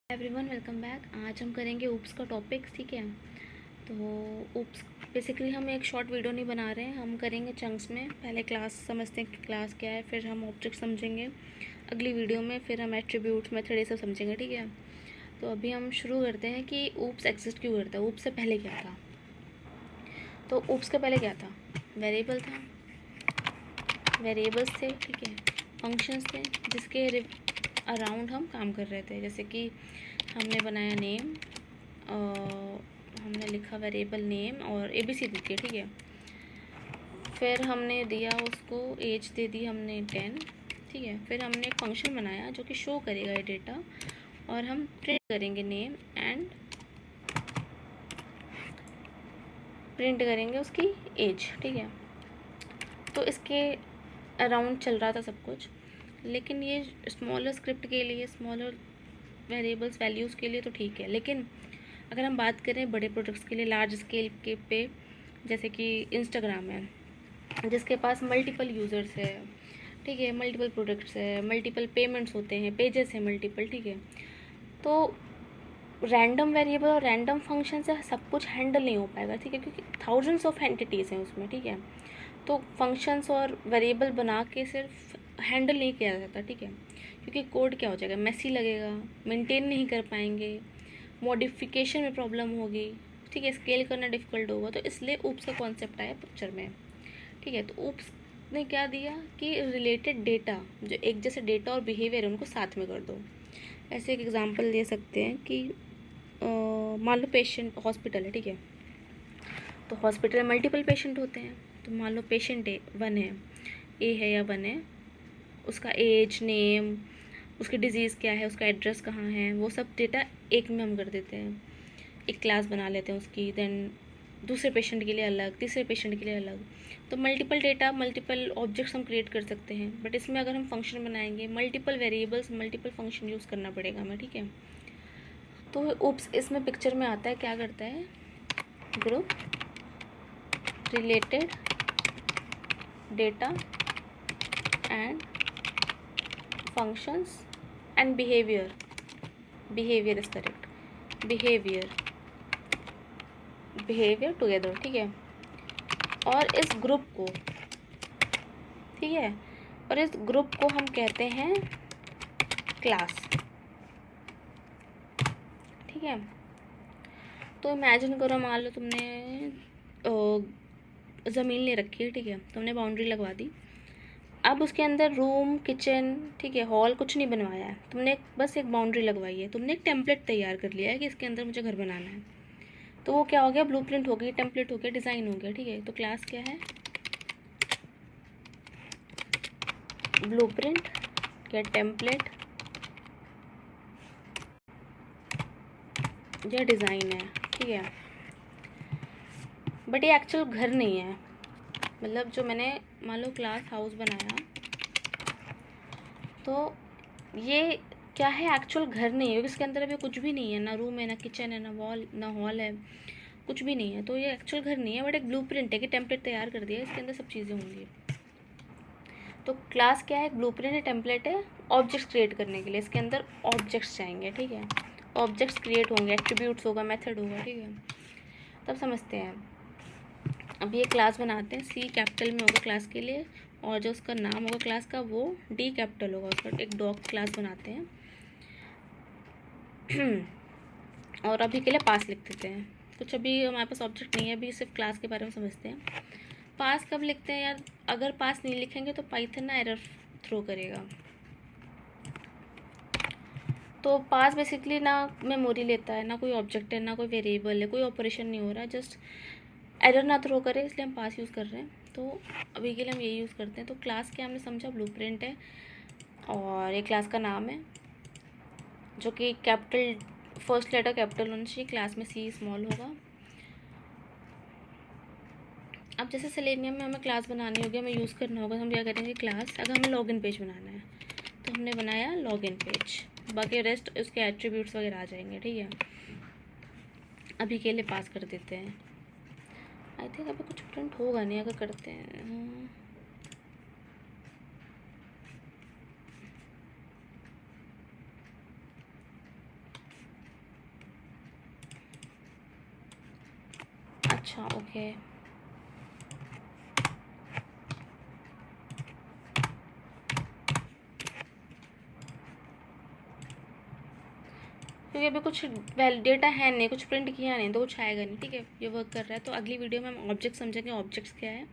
Everyone welcome back. आज हम करेंगे ऊप्स का टॉपिक, ठीक है। तो ऊप्स बेसिकली हम एक शॉर्ट वीडियो नहीं बना रहे हैं, हम करेंगे चंक्स में। पहले क्लास समझते हैं कि क्लास क्या है, फिर हम ऑब्जेक्ट समझेंगे अगली वीडियो में, फिर हम एट्रीब्यूट्स मेथड ये सब समझेंगे, ठीक है। तो अभी हम शुरू करते हैं कि ऊप्स एग्जिस्ट क्यों करता है। ऊप्स से पहले क्या था? तो ऊप्स के पहले क्या था? वेरिएबल था, वेरिएबल्स थे, ठीक है। फंक्शंस थे जिसके अराउंड हम काम कर रहे थे। जैसे कि हमने बनाया नेम, हमने लिखा वेरिएबल नेम और ABC दी थी, ठीक है। फिर हमने दिया उसको एज दे दी हमने 10, ठीक है। फिर हमने एक फंक्शन बनाया जो कि शो करेगा ये डेटा, और हम प्रिंट करेंगे नेम एंड प्रिंट करेंगे उसकी एज, ठीक है। तो इसके अराउंड चल रहा था सब कुछ, लेकिन ये स्मॉलर स्क्रिप्ट के लिए, स्मॉलर वेरिएबल्स वैल्यूज़ के लिए तो ठीक है। लेकिन अगर हम बात करें बड़े प्रोडक्ट्स के लिए, लार्ज स्केल के पे, जैसे कि इंस्टाग्राम है जिसके पास मल्टीपल यूज़र्स है, ठीक है, मल्टीपल प्रोडक्ट्स है, मल्टीपल पेमेंट्स होते हैं, पेजेस हैं मल्टीपल, ठीक है। तो रैंडम वेरिएबल और रैंडम फंक्शन से सब कुछ हैंडल नहीं हो पाएगा, ठीक है, क्योंकि थाउजेंड्स ऑफ एंटिटीज़ हैं उसमें, ठीक है। तो फंक्शंस और वेरिएबल बना के सिर्फ हैंडल नहीं किया जाता, ठीक है, क्योंकि कोड क्या हो जाएगा, मेसी लगेगा, मेंटेन नहीं कर पाएंगे, मॉडिफिकेशन में प्रॉब्लम होगी, ठीक है, स्केल करना डिफ़िकल्ट होगा। तो इसलिए ऊप्स का कॉन्सेप्ट आया पिक्चर में, ठीक है। तो ऊप्स ने क्या दिया कि रिलेटेड डेटा, जो एक जैसे डेटा और बिहेवियर है, उनको साथ में कर दो। ऐसे एक एग्जांपल दे सकते हैं कि मान लो पेशेंट हॉस्पिटल है, ठीक है। तो हॉस्पिटल में मल्टीपल पेशेंट होते हैं। तो मान लो पेशेंट वन है, ए है या वन है, उसका एज, नेम, उसकी डिज़ीज़ क्या है, उसका एड्रेस कहाँ है, वो सब डेटा एक में हम कर देते हैं, एक क्लास बना लेते हैं उसकी। देन दूसरे पेशेंट के लिए अलग, तीसरे पेशेंट के लिए अलग। तो मल्टीपल डेटा, मल्टीपल ऑब्जेक्ट्स हम क्रिएट कर सकते हैं। बट इसमें अगर हम फंक्शन बनाएंगे, multiple variables, multiple function use करना पड़ेगा हमें, ठीक है। तो ऊप्स इसमें पिक्चर में आता है, क्या करता है, group related data and functions and behaviour, behaviour is correct, behaviour together, ठीक है। और इस ग्रुप को, ठीक है, और इस ग्रुप को हम कहते हैं क्लास, ठीक है। तो इमेजिन करो, मान लो तुमने ज़मीन ले रखी है, ठीक है, तुमने बाउंड्री लगवा दी। अब उसके अंदर रूम, किचन, ठीक है, हॉल कुछ नहीं बनवाया है, तुमने बस एक बाउंड्री लगवाई है, तुमने एक टेम्पलेट तैयार कर लिया है कि इसके अंदर मुझे घर बनाना है। तो वो क्या हो गया, ब्लूप्रिंट हो गई, टेम्पलेट हो गया, डिज़ाइन हो गया, ठीक है। तो क्लास क्या है, ब्लूप्रिंट या टेम्पलेट या डिज़ाइन है, ठीक है। बट ये एक्चुअल घर नहीं है। मतलब जो मैंने मान लो क्लास हाउस बनाया, तो ये क्या है, एक्चुअल घर नहीं है, क्योंकि इसके अंदर अभी कुछ भी नहीं है, ना रूम है, ना किचन है, ना वॉल, ना हॉल है, कुछ भी नहीं है। तो ये एक्चुअल घर नहीं है, बट एक ब्लूप्रिंट है कि टेम्पलेट तैयार कर दिया, इसके अंदर सब चीज़ें होंगी। तो क्लास क्या है, ब्लूप्रिंट है, टेम्पलेट है, ऑब्जेक्ट्स क्रिएट करने के लिए इसके अंदर ऑब्जेक्ट्स जाएंगे, ठीक है। ऑब्जेक्ट्स क्रिएट होंगे, एट्रीब्यूट्स होगा, मेथड होगा, ठीक है। तब समझते हैं। अब ये क्लास बनाते हैं, सी कैपिटल में होगा क्लास के लिए, और जो उसका नाम होगा क्लास का वो डी कैपिटल होगा उसका। एक डॉग क्लास बनाते हैं और अभी के लिए पास लिख देते हैं। कुछ अभी हमारे पास ऑब्जेक्ट नहीं है, अभी सिर्फ क्लास के बारे में समझते हैं। पास कब लिखते हैं यार, अगर पास नहीं लिखेंगे तो पाइथन ना एरर थ्रो करेगा। तो पास बेसिकली ना मेमोरी लेता है, ना कोई ऑब्जेक्ट है, ना कोई वेरिएबल है, कोई ऑपरेशन नहीं हो रहा है, जस्ट एरर ना थ्रो करे, इसलिए हम पास यूज़ कर रहे हैं। तो अभी के लिए हम यही यूज़ करते हैं। तो क्लास क्या हमने समझा, ब्लूप्रिंट है, और ये क्लास का नाम है जो कि कैपिटल, फर्स्ट लेटर कैपिटल होना चाहिए, क्लास में सी स्मॉल होगा। अब जैसे सेलेनियम में हमें क्लास बनानी होगी, हमें यूज़ करना होगा, हम क्या करेंगे, क्लास, अगर हमें लॉगिन पेज बनाना है तो हमने बनाया लॉगिन पेज, बाकी रेस्ट उसके एट्रीब्यूट्स वगैरह आ जाएंगे, ठीक है। अभी के लिए पास कर देते हैं। आई थिंक अभी कुछ प्रिंट होगा नहीं अगर करते हैं। अच्छा ओके, क्योंकि अभी कुछ डेटा है नहीं, कुछ प्रिंट किया नहीं तो कुछ आएगा नहीं। ठीक है, ये वर्क कर रहा है। तो अगली वीडियो में हम ऑब्जेक्ट समझेंगे, ऑब्जेक्ट्स क्या है।